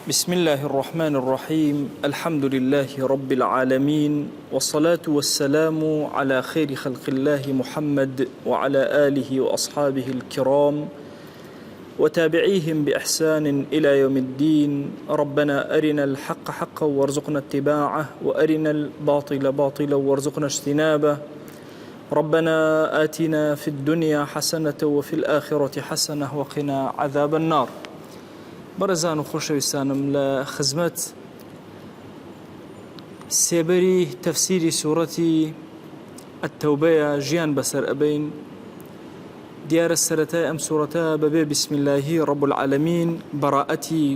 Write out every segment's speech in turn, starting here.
بسم الله الرحمن الرحيم الحمد لله رب العالمين والصلاة والسلام على خير خلق الله محمد وعلى آله وأصحابه الكرام وتابعيهم بإحسان إلى يوم الدين. ربنا أرنا الحق حقا وارزقنا اتباعه وأرنا الباطل باطلا وارزقنا اجتنابه. ربنا آتنا في الدنيا حسنة وفي الآخرة حسنة وقنا عذاب النار. بەڕێزان و خۆشەویستانم لە خزمەت سێبەری تەفسیری سوورەتی التەوبەیە ژیان بەسەر ئەبەین. دیارە سەرەتای ئەم سوورەتە بەبێ بسم الله رب العالمین بەڕائەتی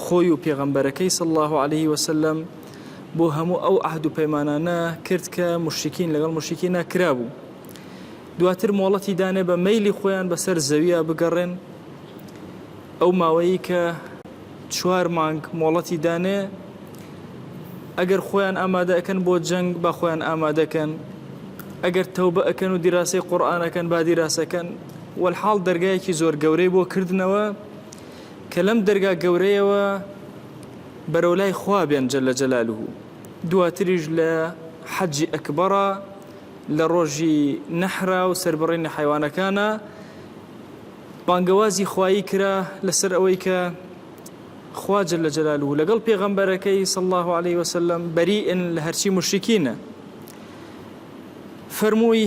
خۆی و پێغەمبەرەکەی صلی الله عليه وسلم بۆ هەموو ئەو عەهد و پەیمانانە کرد کە مشرکین لەگەڵ مشرکینە کرابوو. دواتر مۆڵەتی دانێ بە مەیلی خۆیان بەسەر زەویە بگەڕێن. ئەو ماوەیە کە 4 مانگ مۆڵەتی دانێ ئەگەر خۆیان ئامادە ئەکەن بۆ جەنگ با خۆیان ئامادەکەن، ئەگەر تەوبە ئەکەن و دیراسەی قورئانەکەن با دیراسەکەن. وەلحاڵ دەرگایەکی زۆر گەورەی بۆ کردنەوە کە لەم دەرگا گەورەیەوە بەرەولای خوا بێن جەلە جەلالوه. دواتریش لە حەجی ئەکبەرە لە ڕۆژی نەحرا و سەربڕینی حیوانەکانە بانگەوازی خوایی کرا لەسەر ئەوەی کە خوا جەلە جەلالوه لەگەڵ پێغەمبەرەکەی صلی الله عليه وسلم بەریئن لە هەرچی مشرکینە. فەرمووی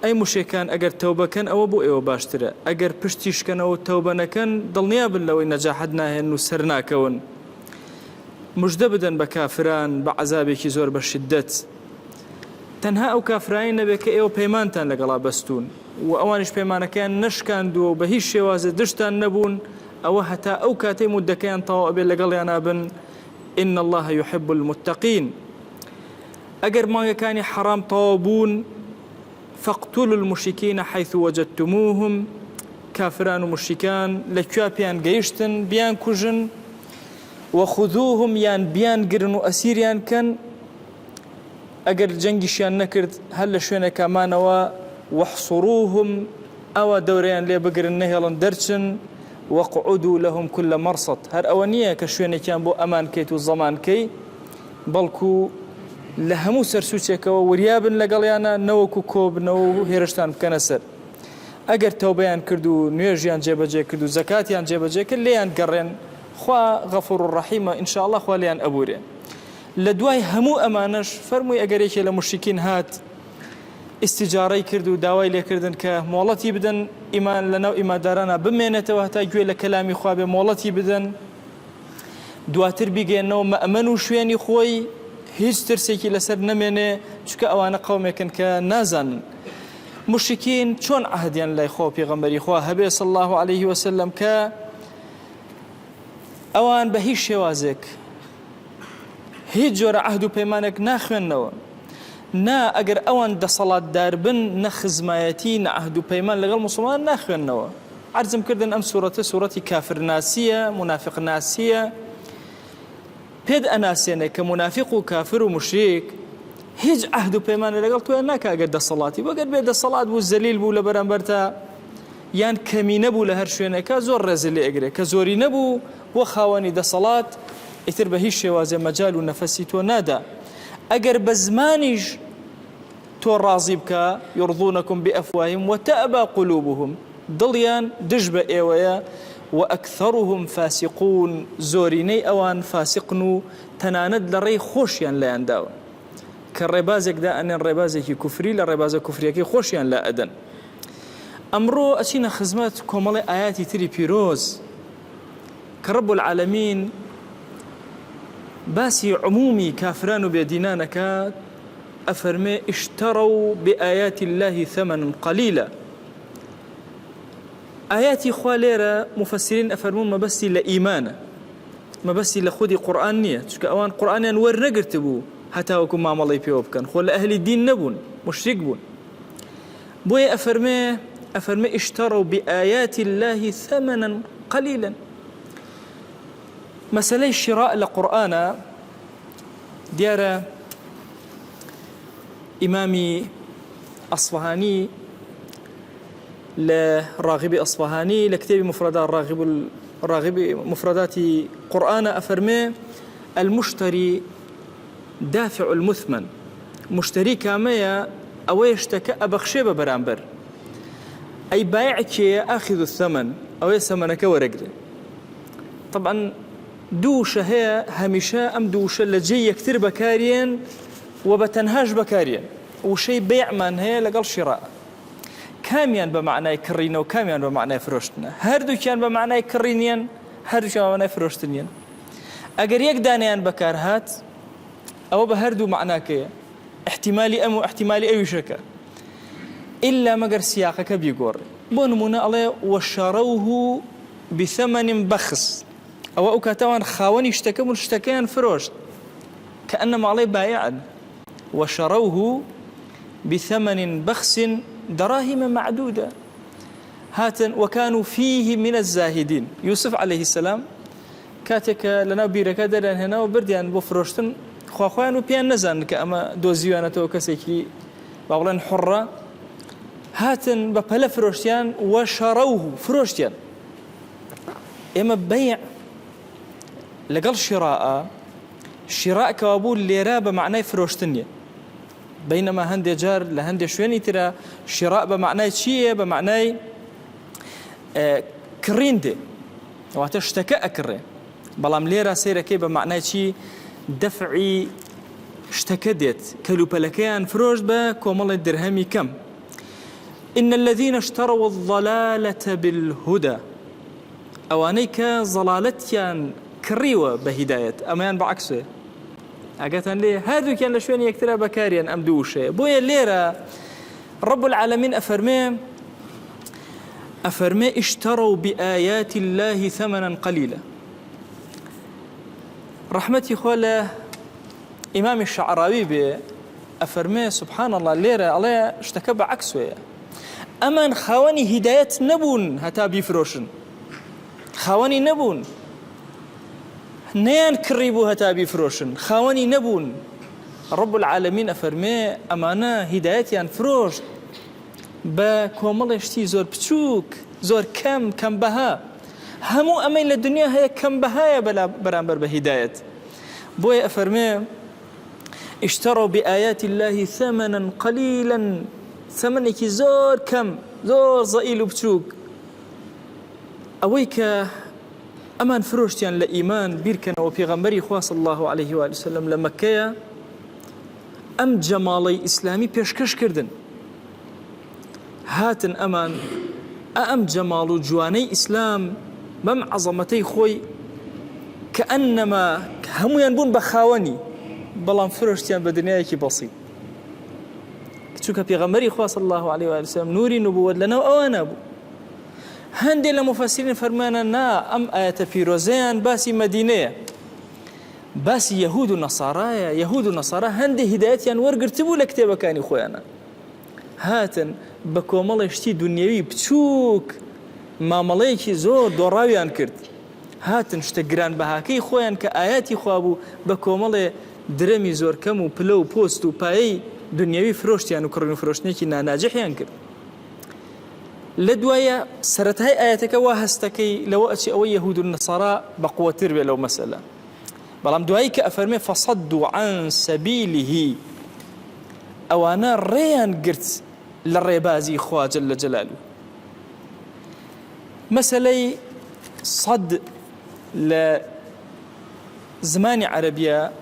ئەی مشرکان ئەگەر تەوبەکەن ئەوە بۆ ئێوە باشترە، ئەگەر پشتیشکەنەوە تەوبە نەکەن دڵنیابن لەوەی نەجاحەت ناهێن و سەر ناکەون. مژدە بدەن بە کافران بە عەزابێکی زۆر بە شدەت. تەنها ئەو کافرانی نەبێت کە ئێوە پەیمانتان لەگەڵا بەستون و ئەوانش پەیمانەکەیان نەشکاندووە و بە هیچ شێوازە دشتان نەبوون، ئەوە هەتا ئەو کاتەی مودەکەیان تەواو ئەبێت لەگەڵیان نابن. ئین الله يحب المتقین. ئەگەر مانگەکانی حەرام تەواو بوون فاقتلوا المشركين حيث وجدتموهم. کافران و مشرکان لەکوێ پێیان گەیشتن بیان کوژن، وخذوهم یان بیان گرن و ئەسیریان کەن. ئەگەر جەنگیشیان نەکرد هەر لە شوێنێکامانەوە وەحصروهم ئەوە دەورەیان لێ بگرن نەهێڵن دەرچن. وەقعودوا لەهم كل مەرصەد. هەر ئەوە نییە کە شوێنێکیان بۆ ئەمان کەیت و زەمانکەی، بەڵکو لە هەموو سەرسوچێکەوە وریابن لەگەڵیانە نەوەکو کۆبنەوە و هێرشتان بکەنە سەر. ئەگەر تەوبەیان کرد و نوێژیان جێبەجێ کرد و زەکاتیان جێبەجێ کرد لێیان گەڕێن، خوا غەفوور ڕەحیمە ئینشاءڵڵا خوا لێیان ئەبورێ. لە دوای هەموو ئەمانەش فەرمووی ئەگەر یەکێ لە مشرکین هات ئیستیجارەی کرد و داوای لێکردن کە مۆڵەتی بدەن ئیمان لەناو ئیماندارانە بمێنێتەوە هەتا گوێ لە کەلامی خوا بێ مۆڵەتی بدەن، دواتر بیگەێنەوە مەئەمەن و شوێنی خۆی هیچ ترسێکی لەسەر نەمێنێ، چونکە ئەوانە قەومێکن کە نازانن. مشرکین چۆن عەهدیان لای خوا پێغەمبەری خوا هەبێ صلی الله عليه وسلم کە ئەوان بە هیچ شێوازێک هیچ جۆرە عەهد و پەیمانێک ناخوێننەوە. نا ئەگەر ئەوان دەسەڵاتدار بن نەخزمایەتی نە عەهد و پەیمان لەگەڵ موسڵمان ناخوێننەوە. عەرزم کردن ئەم سوورەتە سوورەتی کافر ناسیە، منافق ناسیە. پێت ئەناسێنێ کە منافق و کافر و مشریک هیچ عەهد و پەیمانە لەگەڵ تۆیان ناکە ئەگەر دەسەڵاتی. وەگەر بێ دەسەڵات بوو زەلیل بوو لە بەرامبەرتا یان کەمی نەبوو لە هەر شوێنێکە زۆر ڕێزی لێ ئەگرێ، کە زۆری نەبوو بۆ خاوەنی دەسەڵات ئیتر بە هیچ شێوازێ مەجال و نەفەسی تۆ نادا. ئەگەر بە زمانیش تۆ ڕازی بکە یڕضونەکم بئەفواهیم وتەئەبا قولوبهم، دڵیان دژ بە ئێوەیە وەئەکثەڕوهم فاسقون، زۆرینەی ئەوان فاسقن و تەنانەت لە ڕێی خۆشیان لایان داوە کە ڕێبازێکدا ئەنێن ڕێبازێکی کوفری لە ڕێبازە کوفریەکەی خۆشیان لا ئەدەن. ئەمڕۆ ئەچینە خزمەت کۆمەڵی ئاياتی تری پیرۆز کە رب العالمین باسی عمومی کافران و بێدینانەکە. ئەفەرمێ اشتروا بآيات الله ثمنا قليلا. ئاياتی خوا لێرە مفەسرین ئەفەرمون مەبەستی لە ئیمانە، مەبەستی لە خودی قورئان نییە، چونکە ئەوان قورئانیان وەرنەگرت بوو هەتا وەکو مامەڵەی پێوە بکەن، خۆ لە ئەهلی دین نەبوون، مشریک بوون. بۆیە ئەفەرمێ اشتروا بآيات الله ثمنا قليلا. مەسەلەی شیراء لە قورئانە دیارە ئیمامی ئەسفەهانی لراغب أصفهاني لكتاب مفردات راغبي مفردات قرآن أفرمي المشتري دافع المثمن مشتري كامية أو يشتكى أبخشي ببرامبر أي بايعك أخذ الثمن أو يسمنك ورقله. طبعا دوشة هي هميشة أم دوشة لجي يكتر بكاريا وبتنهاج بكاريا وشي بيع من هي لقل شراء كاميان بمعنى كرينا وكاميان بمعنى فروشتنا هردو كان بمعنى كرينيا هردو كان بمعنى فروشتنيا أجر يقدانيان بكار هات أو بهردو معناك احتمالي أم واحتمالي أي شكا إلا مقر سياقك بيقور بونمونا عليه وشروه بثمن بخس أو أكتوان خاوني اشتكوا اشتكيان فروشت كأنما عليه بايعا وشروه بثمن بخس دراهم معدودة هاتن وكانوا فيه من الزاهدين. يوسف عليه السلام كاتك لنا بيرك درن هنا وبرديان بفروشتن خواخوان وبيان نزان كأما دوزيوانا توكسيكي بقولن حرة هاتن ببلا فروشتيان وشروه فروشتيان إما بيع لقل شراء كوابول ليرا بمعنى فروشتنية بينما هندي جار لهندي شويني ترى شراء بمعنى شيء بمعنى كريندي وتشتكى أكره بلام ليرا سيرة كي بمعنى شيء دفعي اشتكدت كلو بلكيان فروش بكومل الدرهمي كم إن الذين اشتروا الضلالة بالهدى أوانيك ضلالتيان كريوة بهداية أمان بعكسه أقاتن ليه هذا كان لشوين يكترى بكاريا أم دوشة بويا الليرة رب العالمين أفرمي اشتروا بآيات الله ثمنا قليلا. رحمتي خوله إمام الشعراوي أفرمي سبحان الله الليرة عليه اشتكى بعكسه أمان خواني هداية نبون هتا بيفروشن خواني نبون نيان كريبو هتا بيفروشن خواني نبون رب العالمين أفرمي أمانا هدايتيان فروش بكومل اشتي زور بتشوك زور كم بها همو أمين للدنيا هي كم بهايا بلا برامبر بهداية بوي أفرمي اشتروا بآيات الله ثمنا قليلا ثمنك زور كم زور ضئيل بتشوك أويك أمان فروشتيان لإيمان بيركن وبيغمبري خواه صلى الله عليه وآله وسلم لمكة أم جمالي إسلامي بيشكش كردن هاتن أمان أم جمال جواني إسلام بم عظمتي خوي كأنما هم ينبون بخاوني بلان فروشتيان بدنياكي بسيط كتشوك بيغمبري خواه صلى الله عليه وآله وسلم نوري نبوة لنا وأنا أبو هندي لمفسرين فرمانا نا أم آية فيروزيان باسي مدينة باسي يهود ونصارى هندي هدايتيان ورقرتبوا لكتابة كاني خويانا هاتن بكومل اشتي دنيوي بتشوك ما ملايكي زور دوراويان كرد هاتن اشتقران بهاكي خويان كآياتي خوابو بكومل درمي زور كمو بلو بوستو باي دنيوي فروشتيان وكرنو فروشتنيكي ناجحيان كرد لدوايا سرت هاي آياتك واهستكي لو أتي أو يهود النصارى بقوة تربية لو مسألة بلام دوايك أفرمي فصدوا عن سبيله أو أنا ريان قرت للريبازي خواه جل جلاله مسألة صد لزمان عربية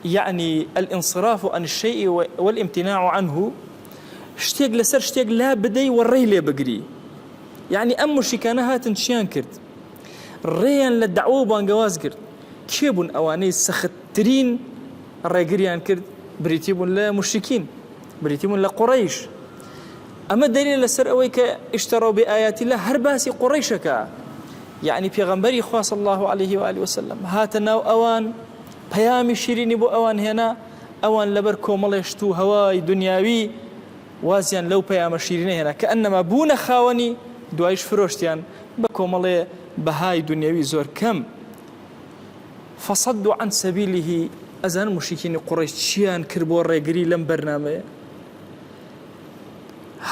يعني الانصراف عن الشيء والامتناع عنه اشتيق لسر اشتيق لا بدي والري لي بقري يعني أم شكانها تنشيان كرد ريان للدعوة بانقواز كرد كيبون أواني سخترين الرقريان كرد بريتيبون لمشركين بريتيبون لقريش أما الدليل لسر أويك اشتروا بآيات الله هرباسي قريشك يعني بيغمبري خواه صلى الله عليه وآله وسلم هاتنا أوان بيامي شيريني بو أوان هنا أوان لبركو مليشتو هواي دنياوي وازيان لو بيامي شيريني هنا كأنما بونا خاوني دوايش فروشتيان بكو ملي بهاي دنياوي زور كم فصدوا عن سبيله أزان مشركين قريش شيان كربو الرقري لم برنامه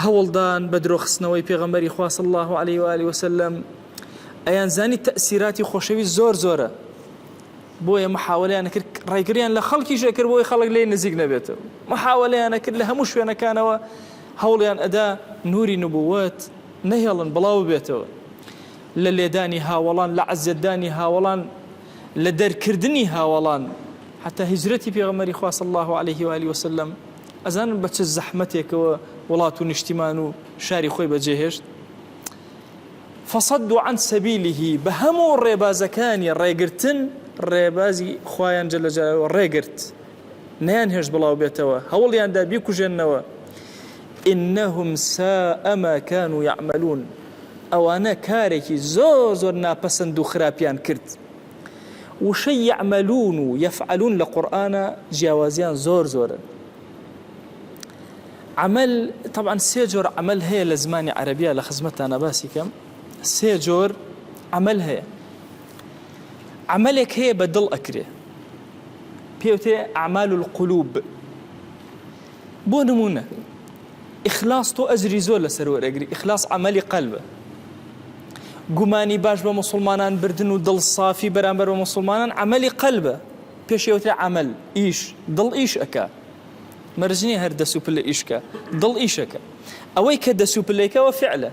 هولدان بدرو خسنوي بيغمبري خواه صلى الله عليه وآله وسلم ئەیانزانی تەئسیراتی خۆشەویست زۆرە بۆیە محاولەیانە کرد ڕێگریان لە خەڵکیشە کرد بۆی خەڵک لێ نزیک نەبێتەوە محاولەیانە کرد لە هەموو شوێنەکانەوە هەوڵیان ئەدا نوری نبووەت نەهێڵن بڵاو بێتەوە لە لێدانی هاوڵان لە عەزەتدانی هاوڵان لە دەرکردنی هاوڵان حتى هجرەتی پێغەمبەری خوا صلی الله عليه و آله وسلم ئەزانن بە چه زەحمەتێکەوە وڵات و نیشتیمان و شاری خۆی بەجێهێشت فصدوا عن سبيله بهمو ڕێبازەکانی ڕێگرتن ڕێبازی خوایان جەل جەلالوهو ڕێگرت نەیان هێشت بڵاو بێتەوە هەوڵیاندا بیکوژێننەوە إنهم ساء ما كانوا يعملون ئەوانە کارێکی زۆر ناپەسەند و خراپیان کرد وشەی يعملون و يفعلون لە قورئانە جیاوازیان زۆرە عمل طبعا سێ جۆر عمل هەیە لە زمانی عەرەبیە لە خزمەتتانە باسی کەم سێ جۆر عمل هەیە عملێک هەیە بە دڵ ئەکرێ پێوتێ ئەعمال القلوب بۆ نمونە ئیخلاس تۆ ئەجری زۆر لەسەر وەرەگری ئیخلاس عملی قەلبە گومانی باش بە موسڵمانان بردن و دڵ صافی بەرامبەر بە موسڵمانان عملی قەلبە پێشەوتێ عمل ئیش دڵ ئیش ئەکا مەرجنی هەر دەسوپل لە ئیشکە دڵ ئیشەکە ئەوەی کە دەسوپلەکەوە فعلە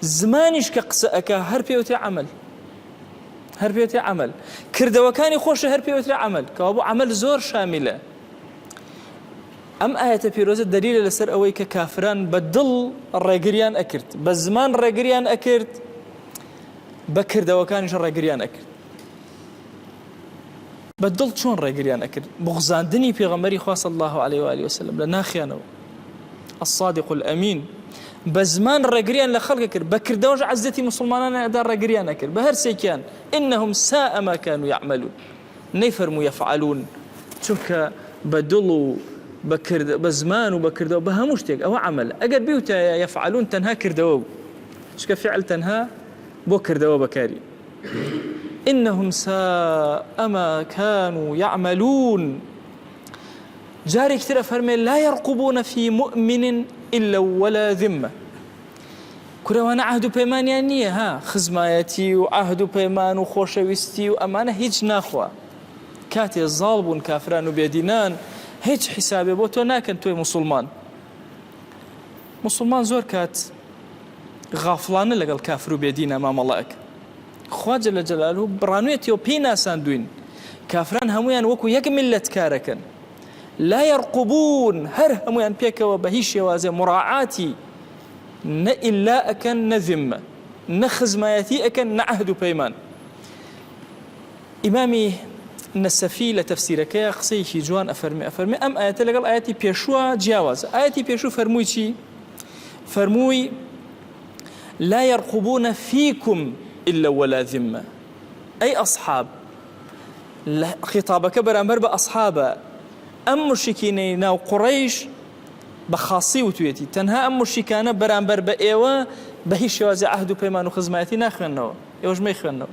زمانیش کە قسە ئەکا هەر پێوتێ عمل هەر پێوتێ عمل کردەوەکانی خۆشە هەر پێوتێ عمل کەوا بۆ عمل زۆر شامیلە ئەم ئاەتە پیرۆزە دەلیلە لەسەر ئەوەی کە کافران بە دڵ ڕێگریان ئەکرد بە زمان ڕێگریان ئەکرد بە کردەوەکانیش ڕێگریان ئەکرد بە دڵ چۆن ڕێگریان ئەکرد بغزاندنی پێغەمبەری خوا صلی الله عليه و آله وسلم لە ناخیانەوە الصادق الأمين بە زمان ڕێگریان لە خەڵکە کرد بە کردەوەش عەزەتی موسڵمانان ئەدا ڕێگریان ئەکرد بە هەر سێکیان إنهم ساء ما كانوا يعملون نەیفەرموو يفعلون چونکە بە دڵ و بە زمان و بە کردەوە بە هەموو شتێک ئەوە عمل ئەگەر بیوتە يفعلون تەنها کردەوە چکە فعل تەنها بۆ کردەوە بەکاری إنهم ساء ما كانوا يعملون جارێک ترە فەرمێ لا يرقبون في مؤمن إلا ولا ذمة کورەوانە عهد و پەیمانیان نییە ها خزمایەتی و عهد و پەیمان و خۆشەویستی و ئەمانە هیچ ناخوا کاتێ زاڵ بوون کافران و بێدینان هیچ حیسابێ بۆ تۆ ناکەن تۆی مسلمان زۆر کات غافڵانە لەگەڵ کافر و بێدینە مامەڵەک خوا جەل جەلالوهو بڕانوێتیەوە پێی ناساندوین کافران هەمویان وەکو یەک میلەت کارەکەن لا يرقبون هەر هەمویان پێکەوە بە هیچ شێوازێ مراعاتی نە ئیلا ئەکەن نە ذمە نە خزمایەتی ئەکەن نە عەهد و پەیمان ئیمامی نەسەفی لە تەفسیرەکەیە قسەیەکی جوان ئەفەرمێ ئەم ئاەتە لەگەڵ ئاەتی پێشووە جیاوازە ئاەتی پێشوو فەرمووی چی فەرمووی لا يرقبون فيكم إلا ولا ذمة أي أصحاب خطابك برامبر بأصحابه أم مشركين ناو قريش بخاصي وتويتي تنها أم مشركان برامبر بأيوة بهي شوازي عهد وبيمان وخزماتي ناخنوا يوج ما يخنوا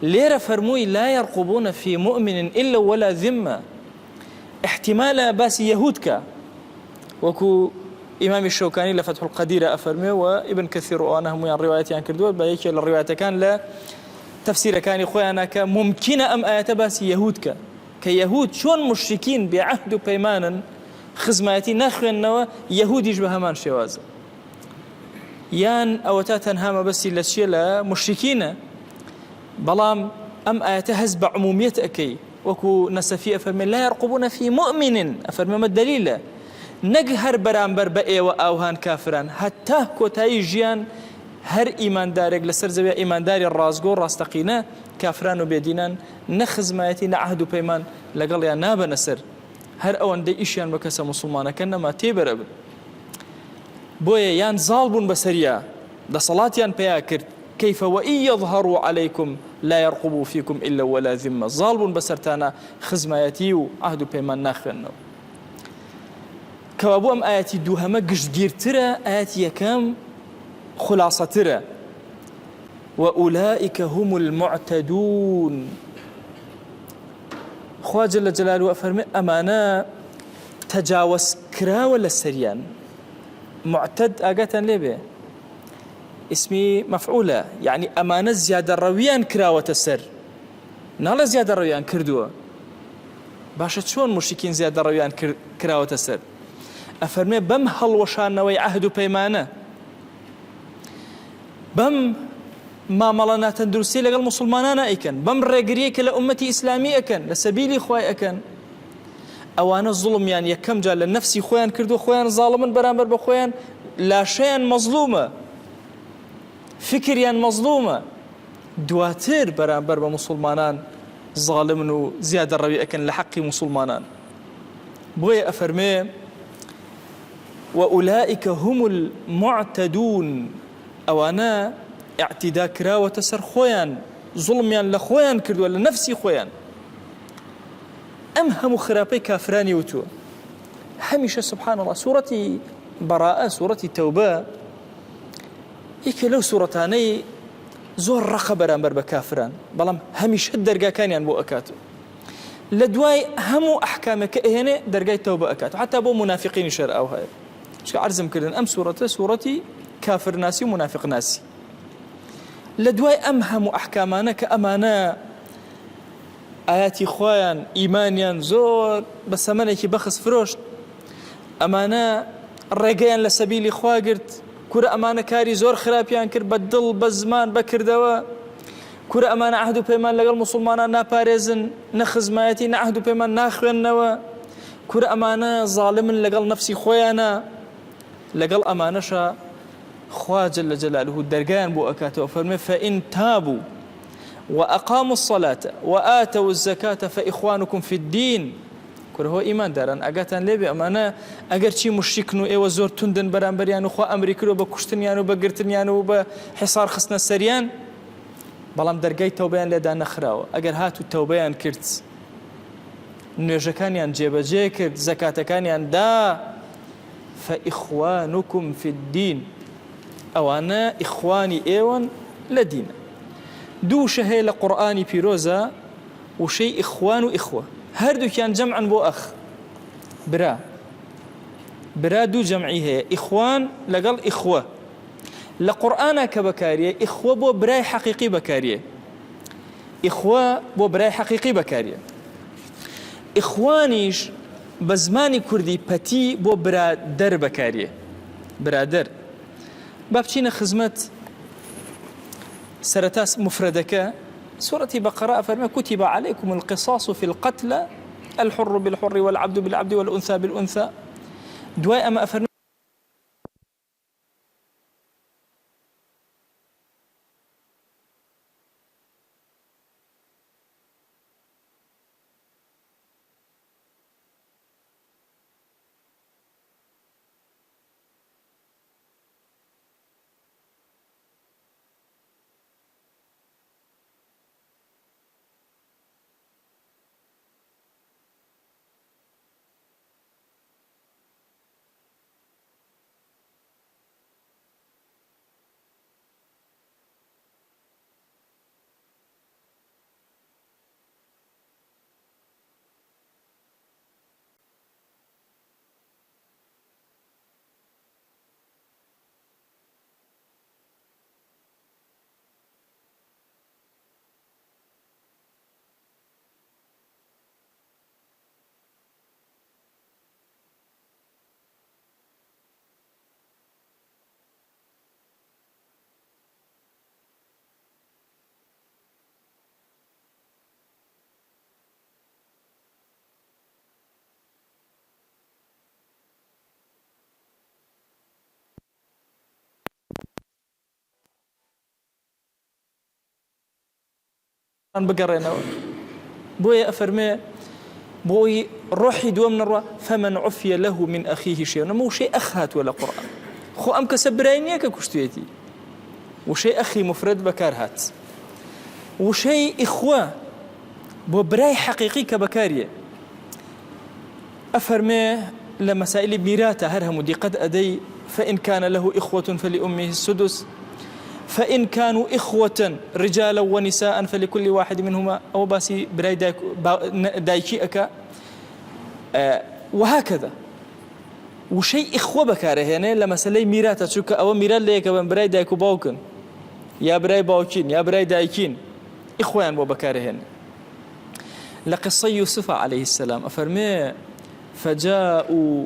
ليرة فرموي لا يرقبون في مؤمن إلا ولا ذمة احتمال باس يهودك وكو إمام الشوكاني لفتح القدير أفرمي وابن كثير وأنهم يعني روايتي عن كردوة بيك الرواية كان لا تفسير كان إخوانا ممكنة أم آيات باس يهودك كيهود شون مشركين بعهد بيمانا خزماتي ناخوين يهود يشبه همان شواز يان أو تاتنهام بس لشيء لا مشركين بلام أم آيات هزب عمومية أكي وكو نسفي أفرمي لا يرقبون في مؤمن أفرمي ما الدليل نەگهر بەرامبەر بە ئێوە ئاوهان کافران هەتا کۆتایی ژیان هەر ئیماندارێک لەسەر زەوی ئیمانداری ڕازگۆ و ڕاستەقینە کافران و بێدینان نەخزمایەتی نە عەهد و پەیمان لەگەڵیان نابەنە سەر هەر ئەوەندەی ئیشیان بە کەسە موسڵمانەکە نەما تێبەرە بن بۆیە یان زاڵ بوون بەسەریا دەسەڵاتیان پێیا کرد كيف وإن يظهروا عليكم لا يرقبوا فيكم إلا ولا ذمة زاڵ بوون بەسەرتانە خزمایەتی و عەهد و پەیمان ناخوێنەوە كوابو أم آياتي دوهما قشتگير ترى آياتي يكام خلاصة ترى وأولئك هم المعتدون خوا جل جلاله أفرمي أمانا تجاوز كرا ولا سريان معتد آقاتا ليه اسمی مفعولة يعني أمانة زيادة رويان كراوة السر نالا زيادة رويان كردوه باشە چۆن مشرکین زیادە ڕەویان کراوەتە سەر ئەفەرمێ بەم هەڵوەشانەوەی عەهد و پەیمانە بەم مامەڵە ناتەندروستی لەگەڵ موسڵمانانە ئەیکەن بەم ڕێگریە کە لە ئومەتی ئیسلامی ئەکەن لە سەبیلی خوای ئەکەن ئەوانە زوڵمیان یەکەم جا لە نەفسی خۆیان کردو خۆیان زاڵمن بەرامبەر بە خۆیان لاشەیان مەزلومە فکریان مەزلومە دواتر بەرامبەر بە موسڵمانان ظالمن و زیادە ڕەوی ئەکەن لە حەقی موسڵمانان بۆیە ئەفەرمێ وأولئك هم المعتدون ئەوانە اعتیدا کراوەتە سەر خۆیان زوڵمیان لە خۆیان کردووە لە نەفسی خۆیان ئەم هەموو خراپەی کافرانی وتووە هەمیشە سبحان الله سوورەتی بەراءە سوورەتی تەوبە یەکێ لەو سوورەتانەی زۆر ڕەخە بەرامبەر بە کافران بەڵام هەمیشە دەرگاکانیان بۆ ئەکاتەوە لە دوای هەموو ئەحکامێکە ئەهێنێ دەرگای تەوبە ئەکاتەوە حتا بۆ منافقینی شەر ئەو هەیە چکە عەرزم کردن ئەم سوورەتە سوورەتی کافرناسی و منافقناسی لە دوای ئەم هەموو ئەحکامانە کە ئەمانە ئاياتی خۆیان ئیمانیان زۆر بە سەمەنێکی بەخس فرۆشت ئەمانە ڕێگەیان لە سەبیلی خوا گرت کورە ئەمانە کاری زۆر خراپیان کرد بە دڵ بە زمان بەکردەوە کورە ئەمانە عەهد و پەیمان لەگەڵ موسڵمانان ناپارێزن نە خزمایەتی نە عەهد و پەیمان ناخوێننەوە کورە ئەمانە زاڵمن لەگەڵ نەفسی خۆیانە لەگەڵ ئەمانەشە خوا جل جلاله دەرگایان بۆ ئەکاتەوە فەرمێ فإن تابوا وأقاموا الصلاة وآتوا الزكاة فإخوانكم في الدين کورە هۆ ئیمان دارن ئەگاتان لێبێ ئەمانە ئەگەر چی مشریکن و ئێوە زۆر توندن بەرامبەریان و خوا ئەمری کردووە بە کوشتنیان و بە گرتنیان و بە حیسار خستنە سەریان بەڵام دەرگای تەوبەیان لێدا نەخراوە ئەگەر هات و تەوبەیان کرد نوێژەکانیان جێبەجێ کرد زەکاتەکانیان دا فإخوانكم في الدين ئەوانە ئیخوانی ئێوەن لە دینە دووشە هەیە لە قورئانی پیرۆزە وشەی ئیخوان و ئیخوە هەردووکیان جەمعن بۆ ئەخ برا دوو جەمعی هەیە ئیخوان لەگەڵ ئیخوە لە قورئانە کە بەکاریە ئیخوە بۆ برای حەقیقی بەکاریە ئیخوە بۆ برای حەقیقی بەکاریە ئیخوانیش بە زمانی کوردی پەتی بۆ برادەر بەکاریە برادەر با بچینە خزمەت سەرەتا مفردەکە سورة بقرة فرمى كتب عليكم القصاص في القتلى الحر بالحر والعبد بالعبد والأنثى بالأنثى دواء أما أفرمى بقريناوە بۆیە ئەفەرمێ بۆی ڕۆحی دووەم نەڕوا فەمەن عوفیە له من ئەخیه شەیئون ئەمە وشەی ئەخ هاتووە لە قورئان خۆ ئەم کەسە برای نییە کە کوشتوێتی وشەی ئەخی مفرد بەکار هات وشەی ئیخوە بۆ برای حەقیقی کە بەکاریە ئەفەرمێ لە مەسائلی میراتە هەر هەموو دیقەت ئەدەی فإن كان له إخوة فلأمه السدس فإن كانوا إخوة رجالا ونساء فلكل واحد منهما أو باسي براي دايكي أكا وهكذا وشەی ئیخوە بەکارەهێنێ لە مەسەلەی میراتە، چونکە ئەوە میرات لە یەکە بن برای دایک و باوکن یا برای باوکین یا برای دایکین، ئیخویان بۆ بەکارەهێنێ. لە قسەی یوسف عەلەیه السلام ئەفەرمێ فجاءوا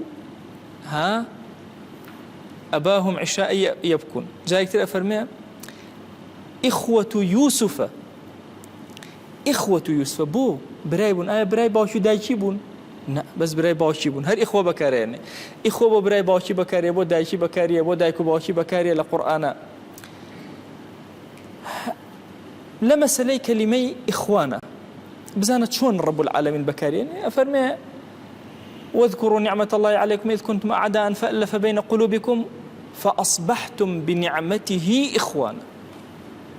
أباهم عشاء يبكون. جايكتر أفرمي إخوة يوسف، إخوة يوسف بو براي بون براي باوشي دايكي بون، لا بس براي باوشي بون، هر إخوة بكاريني، إخوة بو براي باوشي بكاري بو دايكي بكاري بو دايكو باوشي بكاري لقرآن. لما سلي كلمي إخوانا بزانت شون رب العالمين بكاريني أفرمي واذكروا نعمة الله عليكم إذ كنتم أعداء فألف بين قلوبكم فأصبحتم بنعمته إخوانا.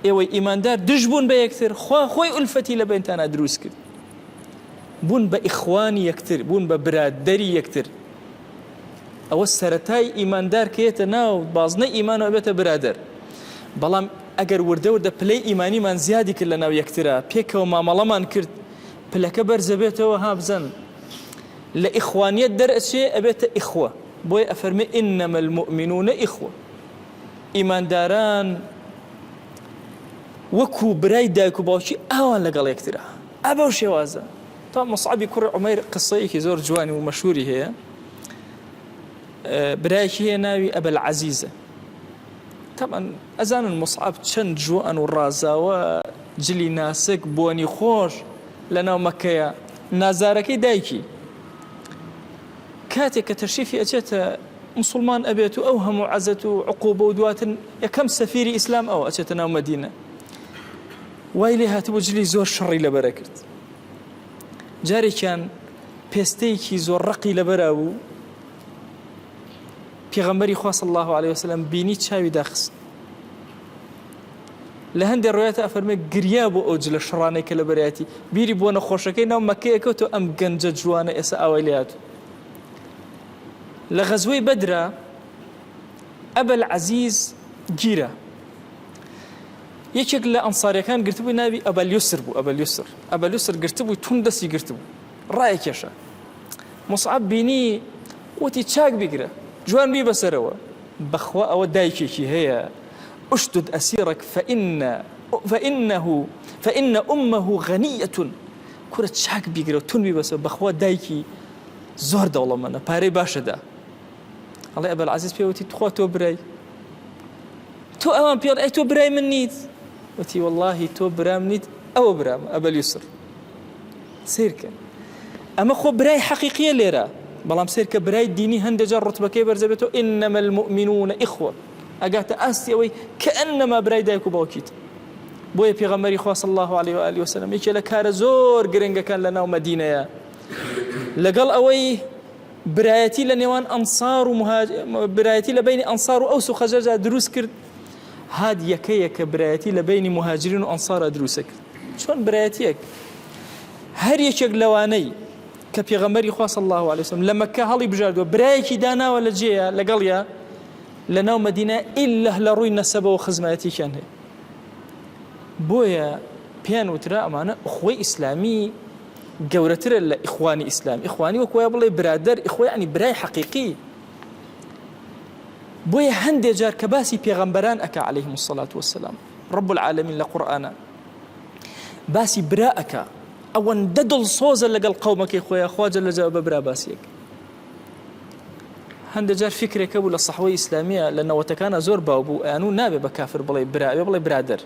إيوه إيمان دار دجبون بيكتر خوي ألفتي لبينتانا دروس كد بون بإخواني يكتر بون ببرادري يكتر أو السرتاي إيمان دار كيتناو بازنا إيمان وبيت برادر بلام أجر ورده بلاي إيماني من زيادة كلنا ويكترا بيك وما ملمان كرت بلاك برزبيته وها بزن لإخوانية درس شيء أبيت إخوة بوي أفرمي إنما المؤمنون إخوة. إيمان داران وكو براي دايكو باوشي أوان لقال يكترا أبوشي وازا. طبعا مصعب كر عمير قصيكي زور جواني ومشهوري هي برايكي هي ناوي أبا العزيزة. طبعا أزان المصعب تشن جوان والرازا وجلي ناسك بوني خوش لنا مكيا نازاركي دايكي كاتك تشريفي أجت مسلمان أبيت أوهم عزة عقوبة ودوات كم سفير إسلام أو أجتنا مدينة ويلها تبجلي زور شري لبركت جاري كان بيستيكي زور رقي لبراو پیغمبری خوا صلی الله عليه وسلم بینی چاوی داخس لهند الروايات أفرمي قرياب أوجل شراني كالبرياتي بيري بوانا خوشكي ناو مكيه كوتو أم قنجة جوانا إسا أولياتو لغزوي بدرة أبا العزيز جيرة يكيك لأنصاري كان قرتبو نابي أبا اليسر بو أبا اليسر قرتبو تندسي قرتبو رأيك يشا مصعب بيني وتي تشاك بيقرأ جوان بي بسروا بخوا أو دايكي هي أشدد أسيرك فإن أمه غنية كرة تشاك بيقرأ تون بي بسروا بخوا دايكي زور دولة منا باري باشدا الله أبا العزيز بيوتي تخوا تو براي تو أمام بيض أي تو براي من نيت وتي والله تو برام نيت أو برام أبا اليسر سيركا أما خو براي حقيقية ليرا بلام سيركا براي ديني هندجار رتبة كيبر زبتو إنما المؤمنون إخوة أقات أستيوي كأنما براي دايكو باوكيت بويا بيغمري خوا صلى الله عليه وآله وسلم يكي لكار زور قرنجا كان لنا ومدينة يا لقال أوي برايتي لنيوان أنصار برايتي لبين أنصار وأوس وخزرجة دروس كرد هاد يكيك برايتي لبين مهاجرين وأنصار دروسك شون برايتيك هر يشيك لواني كبيغمبري خوا صلى الله عليه وسلم لما كهالي بجاردو برايكي دانا ولا جيا لقال يا لنا مدينة إلا لروي نسبة وخزماتي كان هي بويا بيان وترى أمانة أخوي إسلامي جورتر إخواني إسلام إخواني وكويا بالله برادر إخوي يعني براي حقيقي بويا هندي جار كباسي بيغمبران أكا عليهم الصلاة والسلام رب العالمين لقرآن باسي براءك أو نددل صوزا لقال قومك إخويا خواجة لجواب برا باسيك هندي جار فكرة كبول الصحوية الإسلامية لأنه وتكان زور باوبو أنو نابي بكافر بالله براء بالله برادر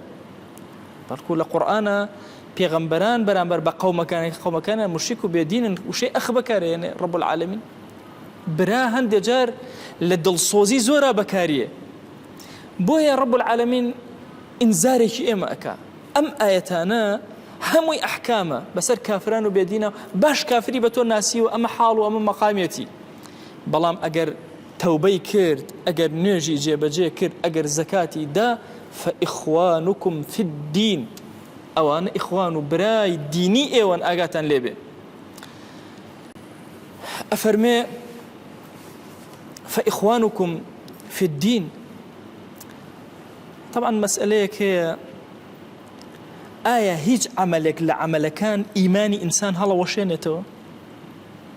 باركو لقرآن بيغمبران برامبر بقوم كان مشرك بيدين وشيء أخبكار يعني رب العالمين برا هند جار لدل صوزي زورا بكارية بويا رب العالمين إنزارك إما أكا أم آياتنا هموي أحكامه بسر كافران وبيدينا باش كافري بتو ناسي وأما حال وأما مقاميتي بلام أجر توبي كرد أجر نجي جيبجي كرد أجر زكاتي دا فإخوانكم في الدين أو أنا إخوان براي ديني إيوان أجاتن لبي أفرمي فإخوانكم في الدين طبعا مسألة هي آية هيج عملك لعمل كان إيماني إنسان هلا وشينته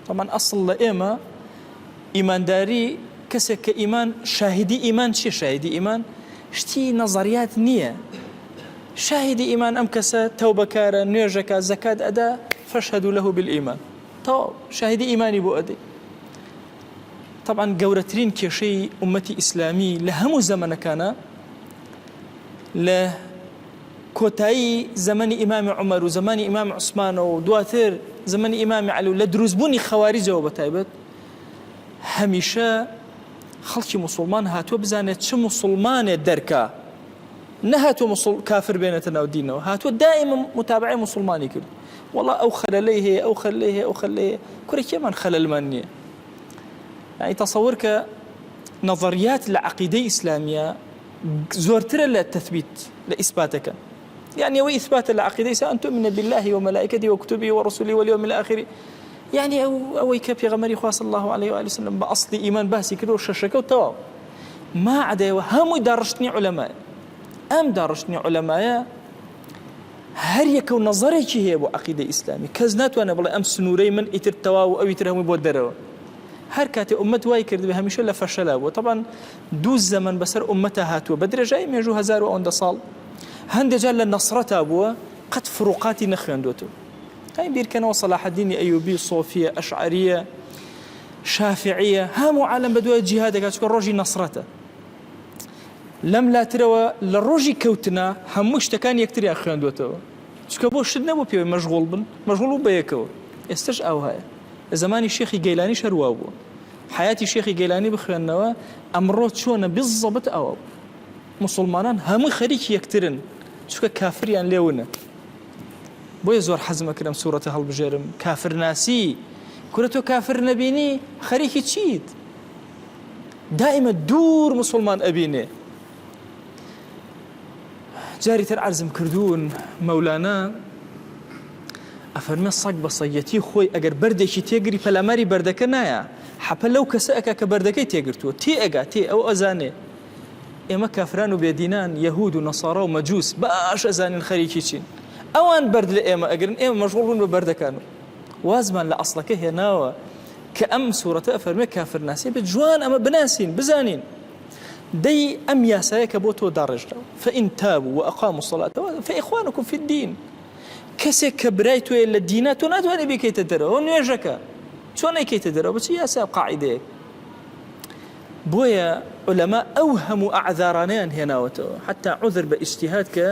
طبعا أصل لإما ئیمانداری کەسێک کە ئیمان شاهدی ئیمان چیە؟ شاهدی ئیمان شتی نەزەریات نییە. شاهدی ئیمان ئەم کەسە تەوبەکارە، نوێژەکە، زەکات ئەدا، فەشهەدوا لەهو بالئیمان، تەواو شاهدی ئیمانی بۆ ئەدەی. طبعا گەورەترین کێشەی ئومەتی ئیسلامی لە هەموو زەمانەکانە لە کۆتایی زەمانی ئیمامی عومەر و زەمانی ئیمامی عوسمانەوە و دواتر زەمانی ئیمامی عەلی و لە دروستبوونی خەواریجەوە بەتایبەت هەمیشە خەڵکی موسڵمان هاتووە بزانێت چ موسڵمانێ دەرکا، نەهاتووە کافر بێنێتە ناو دینەوە، هاتووە دائما متابعی موسڵمانی کرد. وەڵا ئەو خەلەلەی هەیە، ئەو خەلەلەی هەیە، ئەو خەلەلەی هەیە، کوڕی کێمان خەلەلمان نییە. يعني تصور کە نظريات لعقيدة إسلامية زورتر للتثبيت لإثباتك، يعني هو إثبات العقيدة أن تؤمن بالله وملائكته وكتبه ورسله واليوم الآخر، يعني أو يكفي غمري خاص الله عليه وآله وسلم بأصل إيمان باسي كده وششكه وتواو ما عدا هم دارشتني علماء أم دارشتني علماء هر يكون نظري هي أبو عقيدة إسلامي كزنات وأنا بالله أم سنوري من إتر تواو أو يترهم بودره هر کاتی امت وای کرد به همیشه لفشله و طبعا دو زمن بسر امتها هاتو بدرجه میجو 1000 سال هند جل النصرة ابوه قد فروقات نخندوتو هاي بير كانوا صلاح الدين ايوبي صوفيه اشعريه شافعيه هم عالم بدو جهاد كاتك روجي نصرته لم لا ترى للروجي كوتنا همش تكان يكتري اخندوتو شكبو شدنا بو بي مشغول بيكو استش او هاي زمانی شیخی گیلانی شروع بود حیاتی شیخی گیلانی بخوانەوە ئەمڕۆ چۆنە بالضبط ئەوە مسلمانان هەموو خەریکی یەکترن چونکە کافریان لێونە بۆیە زۆر حەزمە کردم سوورەتە هەڵبژێرم کافرناسی کورە تۆ کافر نەبینی خەریکی چیت دائما دوور مسلمان ئەبینێ جاری تر عەرزم کردوون مەولانە ئەفەرمێ سەگ بە سەگەتی خۆی ئەگەر بەردێکی تێگری پەلاماری بەردەکە نایە حەپە لەو کەسە ئەکا کە بەردەکەی تێگرتووە تێ ئەگا تێ ئەو ئەزانێ ئێمە کافران و بێدینان یەهود و نەسارا و مەجووس باش ئەزانین خەریکی چین ئەوان بەرد لە ئێمە ئەگرن ئێمە مەشغوڵ بوون بە بەردەکان وازمان لە ئەسڵەکە هێناوە کە ئەم سوورەتە ئەفەرمێ کافرناسی بێت جوان ئەمە بناسین بزانین دەی ئەم یاسایە کە بۆ تۆ داڕێژراوە فئین تابوا وأقاموا الصلاة فإخوانكم في الدين کەسێک کە برای توێ لە دینە تۆ ناتوانێ بکەیتە دەرەوە نوێژەکە چۆن نەیکەیتە دەرەوە بچی یاسا قاعیدەیەک بۆیە عولەما ئەو هەموو ئەعذارانەیان هێناوەتەوە حتا عذر بە ئیجتیهاد کە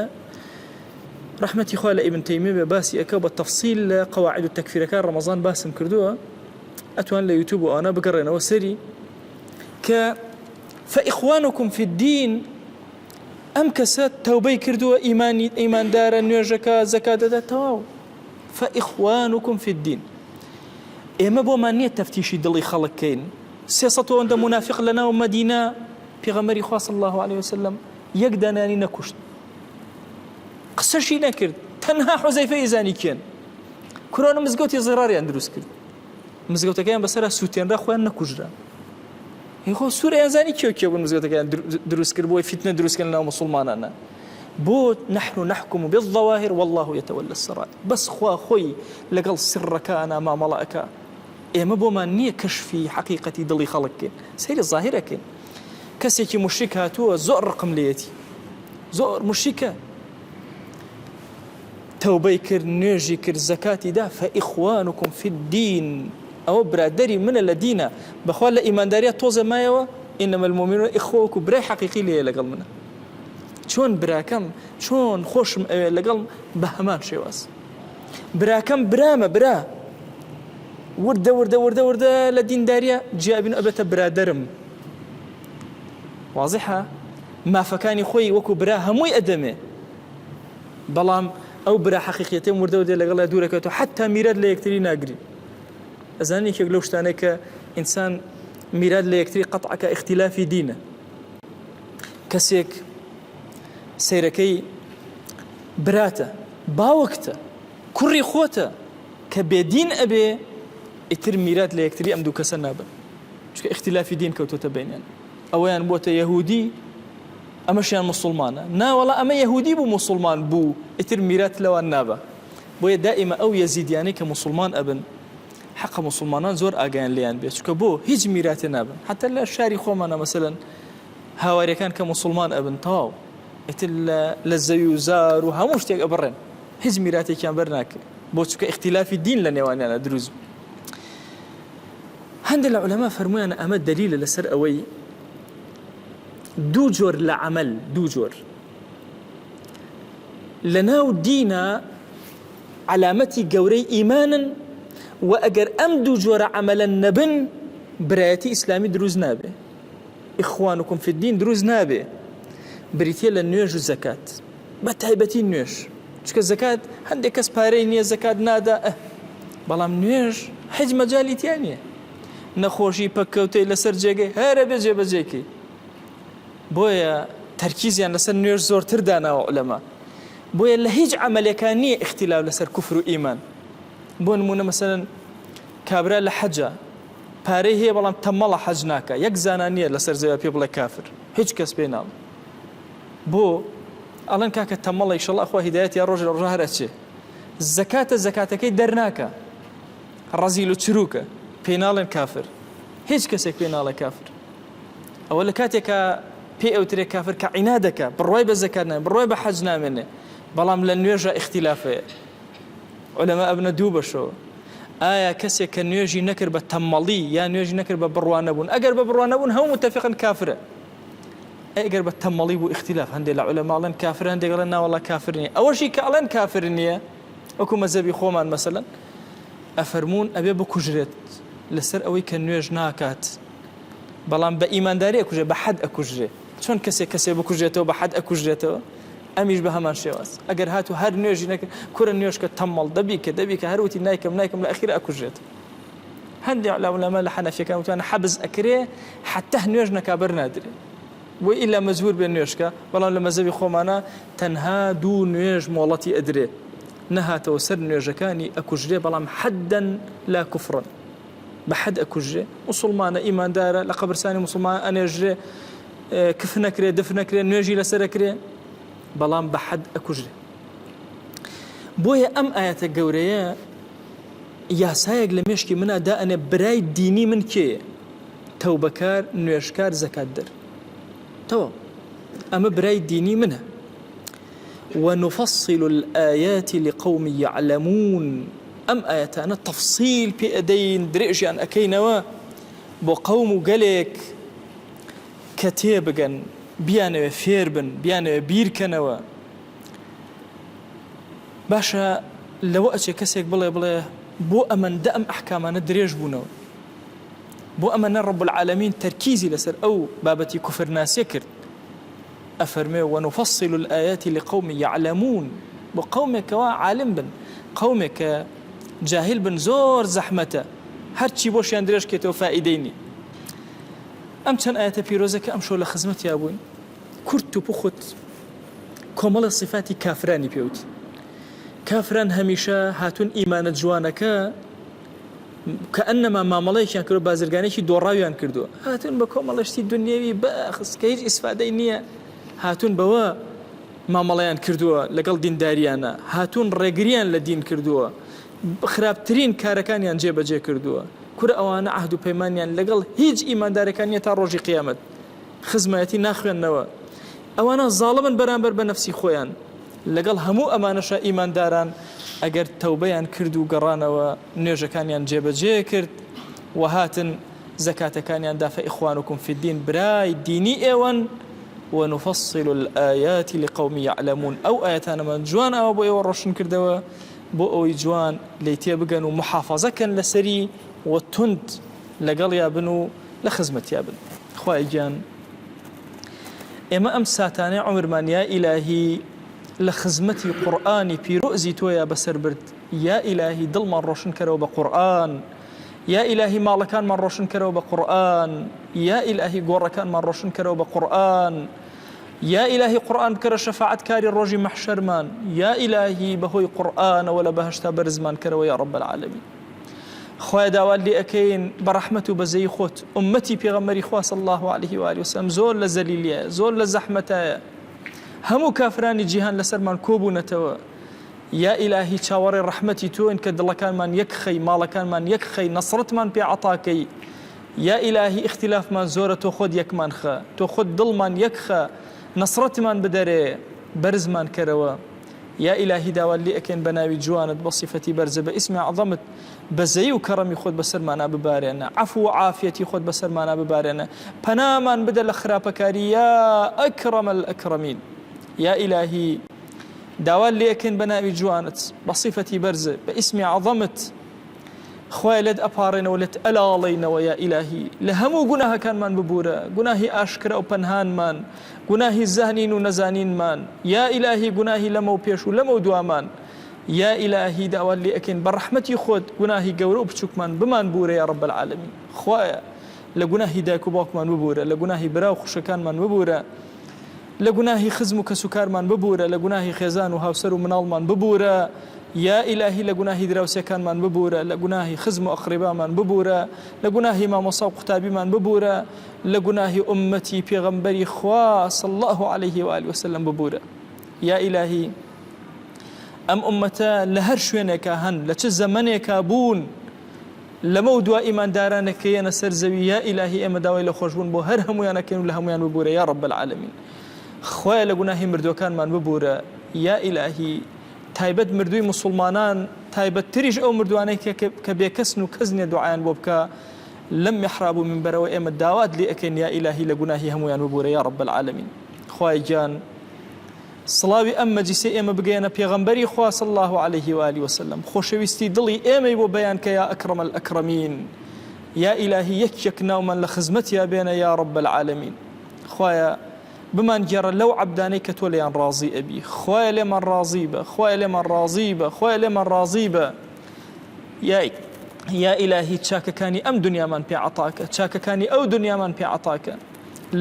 ڕەحمەتی خوا لە ئیبن تەیمیە بە باسی ئەکە بە تەفسیل لە قەواعید و تەکفیرەکان ڕەمەزان باسم کردووە ئەتوان لە یوتیوب و ئەوانە بگەڕێنەوە سەری کە فإخوانكم في الدين ئەم کەسە تەوبەی کردووە ئیماندارە نوێژەکە زەکات دەدات تەواو فإخوانكم في الدين ئێمە بۆمان نییە تەفتیشی دڵی خەڵک کەین 300 ئەوەندە منافق لەناو مەدینە پێغەمبەری خوا صلی الله عليه وسلم یەک دانانی نەکوشت قسەشی نەکرد تەنها حوزەیفەی زانی کێن کورانە مزگەوتی زێڕاریان دروست کرد مزگەوتەکەیان بەسەرا سووتێنرا خۆیان نەکوژرا خۆ سوورە زانی کێ بوون مزگەوتەکەیان دروست کرد بۆی فتنە دروستکردن ناو مسلمانانە بۆ نحن نحكم بالظواهر والله يتولى السرائر بس خوا خۆی لەگەڵ سڕەکانە مامەڵەکە ئێمە بۆمان نییە کەشفی حەقیقەتی دڵی خەڵککەین سەیری زاهیرەکەین کەسێکی مشریک هاتووە زۆر ڕقم لێتی زۆر مشریکە تەوبەی کرد نوێژی کرد زەکاتی دا فإخوانكم في الدين ئەوە برادەری منە لە دینە بەخوا لە ئیمانداریە تۆزە مایەوە ئینەمە المؤمنون ئیخوەکم برای حەقیقی لێیە لەگەڵ منە چۆن براکەم چۆن خۆشم ئەوێ لەگەڵ بە هەمان شێواز براکەم برامە برا وردە لە دینداریە جیابین ئەبێتە برادەرم واضحە مافەکانی خۆی وەکو برا هەمووی ئەدەمێ بەڵام ئەو برا حەقیقەتێ وردە لەگەڵ دوورەکەوێتەوە حتا میرات لە یەکتری ناگری ئەزانی یەکێک لەو شتانەیە کە ئینسان میرات لە یەکتری قەتعەکە اختلافی دینە کەسێک سەیرەکەی براتە باوەکتە کوڕی خۆتە کە بێدین ئەبێ ئیتر میرات لە یەکتری ئەم دوو کەسە نابن چونکە اختلافی دین کەوتۆتە بینیان ئەوەیان بۆتە یەهودی ئەمەشیان مسلمانە ناوەڵا ئەمە یەهودی بوو مسلمان بوو ئیتر میرات لەوان نابە بۆیە دائیمە ئەو یەزیدیانەی کە مسلمان ئەبن حق مسلمانان زۆر ئاگیان لیان بێت چکە بۆ هیچ میراتی نابن حتى لە شاری خۆمانە مەسەلەن هاوارەکان کە مسلمان ئەبن تەواو ئیتر لە زەوی و زار و هەموو شتێک ئەبڕێن هیچ میراتێکیان بەرناکرێت بۆ چکە اختلافی دین لە نێوانیانە دروست هەندێک لە عولەما فەرموویانە ئەمە دەلیلە لەسەر ئەوەی دوو جۆر لە عەمەل دوو جۆر لەناو دینە علامەتی گەورەی ئیمانن و ئەگەر ئەم دوو جۆرە عەمەلە نەبن برایەتی ئیسلامی دروست نابێ ئیخوانکم فی الدین دروست نابێ بریتیە لە نوێژ و زەکات بە تایبەتی نوێژ چکە زەکات هەندێک کەس پارەی نییە زەکات نادا بەڵام نوێژ هیچ مەجالی تیا نییە نەخۆشی پەککەوتەی لەسەر جێگەی هەرە بێ جێبەجێکی بۆیە تەرکیزیان لەسەر نوێژ زۆرتر داناوە عولەما بۆیە لە هیچ عەمەلێکان نییە اختلاف لەسەر کوفر و ئیمان بۆ نمونە مەسەلەن کابرا لە حەجە پارەی هەیە بەڵام تەمەڵە حەج ناکە یەک زانان نییە لەسەر زەوی پێ بڵێ کافر هیچ کەس پێ ناڵ بۆ ئەڵەن کاکە تەمەڵە ئیشەڵڵا ئەخوا هیدایەت یا ڕۆژ لە ڕۆژە هەرەچێ زەکاتە زەکاتەکەی دەرناکە ڕەزیل و چروکە پێ ناڵێن کافر هیچ کەسێک پێ ناڵێ کافر ئەوە لە کاتێکە پێ ئەوترێ کافر کە عینادەکە بڕوای بە زەکات نامێنێ بڕوای بە حەج نامێنێ بەڵام لە نوێژە اختلافەیە عولەما ئەبنە دوو بەشەوە ئایا کەسێک کە نوێژی نەکرد بە تەمەڵی یا نوێژی نەکرد بە بڕوانە بوون ئەگەر بە بڕوانە بوون هەموو متفقن کافرە ئەگەر بە تەمەڵی بوو اختلاف هەندێک لە عولەماڵێن کافر هەندێک ئەڵێن ناوەڵا کافر نییە ئەوەشی کە ئەڵێن کافر نییە وەکو مەزەبی خۆمان مەسەلەن ئەفەرموون ئەبێ بکوژرێت لەسەر ئەوەی کە نوێژ ناکات بەڵام بە ئیمانداری ئەکوژێ بە حەد ئەکوژرێ چۆن کەسێ بکوژێتەوە بە حەد ئەکوژرێتەوە ئەمیش بە هەمان شێواز ئەگەر هاتو هەر نوێژی نەکرد کورە نوێژکە تەمەڵ دەبی کە هەروتی نایکەم لە ئەخیر ئەکوژێت هەندێک عولەما لە حەنەفیەکان وتوانە حەبز ئەکرێ حتى نوێژ نەکابەر نادرێ بۆ ئیلا مەجبور بێ نوێژکە بەڵام لە مەزەبی خۆمانە تەنها دوو نوێژ مۆڵەتی ئەدرێ نەهاتەوە سەر نوێژەکانی ئەکوژرێ بەڵام حەدەن لا کوفرن بە حەد ئەکوژرێ موسڵمانە ئیماندارە لە قەبرستانی موسڵمان ئەنێژرێ کف نەکرێ دف نەکرێ نوێژی لەسەر ئەکرێ بەڵام بە حەد ئەکوژرێ بۆیە ئەم ئاەتە گەورەیە یاسایەک لە مێشکی منە دائەنێ برای دینی من کێیە تەوبەکار نوێژکار زەکات دەر تەواو ئەمە برای دینی منە ونفصل الآيات لقوم يعلمون ئەم ئاەتانە تەفسیل پێ ئەدەین درێژیان ئەکەینەوە بۆ قەوم و گەلێک کە تێبگەن بیانەوێ فێر بن بیانەوێ بیرکەنەوە باشە لەوە ئەچێ کەسێک بڵێ بۆ ئەمەندە ئەم ئەحکامانە درێژ بوونەوە بۆ ئەمەنە ڕەب العالەمین تەرکیزی لەسەر ئەو بابەتی کوفرناسیە کرد ئەفەرمێ ونفصل الآيات لقوم يعلمون بۆ قەومێکەوە عالم بن قەومێکە جاهل بن زۆر زەحمەتە هەرچی بۆشیان درێژکێتەوە فائیدەی نیە ئەم چەند ئاەتە پیرۆزەکە ئەم شۆ لە خزمەتیا بووین کورت و پوخت کۆمەڵە صفاتی کافرانی پێوت کافران هەمیشە هاتون ئیمانە جوانەکە کە ئەنەما مامەڵەیەکیان کردو بازرگانێکی دۆڕاویان کردووە هاتون بە کۆمەڵەشتی دنیاوی بەخس کە هیچ ئیسفادەی نییە هاتون بەوە مامەڵەیان کردووە لەگەڵ دینداریانە هاتون ڕێگریان لە دین کردووە خراپترین کارەکانیان جێبەجێ کردووە کورە ئەوانە عهد و پەیمانیان لەگەڵ هیچ ئیماندارەکانیە تا ڕۆژی قیامەت خزمەتی ناخوێننەوە ئەوانە زاڵمن بەرامبەر بە نەفسی خۆیان لەگەڵ هەموو ئەمانەشە ئیمانداران ئەگەر تەوبەیان کرد و گەڕانەوە نوێژەکانیان جێبەجێ کرد و هاتن زەکاتەکانیان دافە ئیخوانکم فی الدین برای دینی ئێوەن ونفصل الآيات لقوم يعلمون ئەو ئاەتانەمان جوان ئەوە بۆ ئێوە ڕۆشن کردەوە بۆ ئەوەی جوان لی تێبگەن و محافەزەکەن لەسەری و تند لەگەڵ یابن و لە خزمەتیا بن خوای گیان ئێمە ئەم ساتانەی عومرمان یا ئیلاهی لە خزمەتی قورئانی پیرۆزی تۆیە بەسەر برد یا ئیلاهی دڵمان ڕۆشن کەرەوە بە قورئان یا ئیلاهی ماڵەکانمان ڕۆشن کەرەوە بە قورئان یا ئیلاهی گۆڕەکانمان ڕۆشن کەرەوە بە قورئان یا ئیلاهی قورئان بکەرە شەفاعەتکاری ڕۆژی مەحشەرمان یا ئیلاهی بەهۆی قورئانەوە لە بەهەشتا بەرزمان کەرەوە یا رب العالمین خوای داوات لێ ئەکەین بە ڕەحمەت و بەزەی خۆت ئومەتی پێغەمبەری خوا صلی الله عليه و آله وسلم زۆر لە زەلیلیە زۆر لە زەحمەتایە هەموو کافرانی جیهان لەسەرمان کۆبوونەتەوە یا ئیلاهی چاوەڕێ ڕەحمەتی تۆین کە دڵەکانمان یەکخەی ماڵەکانمان یەکخەی نەسڕەتمان پێ عەتاکەی یا ئیلاهی اختلافمان زۆرە تۆ خۆت یەکمان خە تۆ خۆت دڵمان یەکخە نەسڕەتمان بدەرێ بەرزمان کەرەوە یا ئیلاهی داوا لێ ئەکەین بە ناوی جوانت بە صیفەتی بەرزە بە ئیسمی عەظەمت بەزەی و کەڕەمی خۆت بەسەرمانە ببارێنە عەفو و عافیەتی خۆت بەسەرمانە ببارێنە پەنامان بدە لە خراپەکاری یا ئەکرەمە الئەکرەمین یا ئیلاهی داوا لێ ئەکەین بە ناوی جوانت بە صیفەتی بەرزە بە ئیسمی عەظەمت خوای لێت ئەپارێنەوە لێت ئەلاڵێنەوە یا ئیلاهی لە هەموو گوناهەکانمان ببوورە گوناهی ئاشکرا و پەنهانمان گوناهی زانین و نەزانینمان یا ئیلاهی گوناهی لەمە و پێش و لەمە و دوامان یا ئیلاهی داوا لێ ئەکەین بە ڕەحمەتی خۆت گوناهی گەورە و بچووکمان بمان بوورە یا رب العالمین خوایە لە گوناهی دایک و باوکمان ببوورە لە گوناهی برا و خوشەکانمان ببوورە لە گوناهی خزم و کەسوکارمان ببوورە لە گوناهی خێزان و هاوسەر و مناڵمان ببوورە یا ئیلاهی لە گوناهی دراوسەکانمان ببوورە لە گوناهی خزم و ئەقربامان ببوورە لە گوناهی مامۆسا و قوتابیمان ببوورە لە گوناهی ئومەتی پێغەمبەری خوا صلی الله عليه و آله وسلم ببوورە یا ئیلاهی ئەم ئومەتە لە هەر شوێنێکە هەن لە چه زەمانێکە بوون لەمە و دوا ئیماندارانەکە یەنە سەر زەوی یا ئیلاهی ئێمە داوای لە خۆشبوون بۆ هەر هەمویانەکەین و لە هەمویان ببوورە یا رب العالمین خوایە لە گوناهی مردوەکانمان ببوورە یا ئیلاهی تایبەت مردووی مسلمانان تایبەت تریش ئەو مردوانەی کە بێکەسن و کەس نییە دوعایان بۆ بکە لەم میحراب و منبەرەوە ئێمە داوات لێ ئەکەین یا ئیلاهی لە گوناهی هەمویان ببوورە یا رب العالمین خوای گیان سڵاوی ئەم مەجلیسە ئێمە بگەێنە پێغەمبەری خوا صلی الله عليه و آله وسلم خۆشەویستی دڵی ئێمەی بۆ بەیان کە یا ئەکرەم الئەکرەمین یا ئیلاهی یەک ناومان لە خزمەتیا بێنە یا رب العالمین خوایە بمان گێڕە لەو عەبدانەی کە تۆ لێیان ڕازی ئەبی خوایە لێمان ڕازی بە خوایە لێمان ڕازی بە خوایە لێمان ڕازی بە یا ئیلاهی چاکەکانی ئەم دنیامان پێ عەتاکە چاکەکانی ئەو دنیامان پێ عەتاکە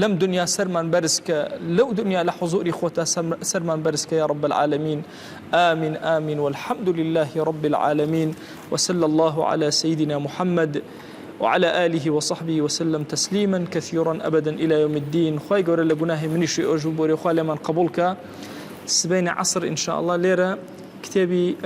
لەم دنیا سەرمان بەرزکە لەو دنیا لە حوزوری خۆتا سەرمان بەرزکە یا رب العالمین آمین آمین والحمد لله رب العالمين وصلى الله على سيدنا محمد وعلى آله وصحبه وسلم تسليما كثيرا أبدا إلى يوم الدين خواهي قول لقناه منشي أجو بوري خواهي من قبولك سبين عصر إن شاء الله ليرة كتابي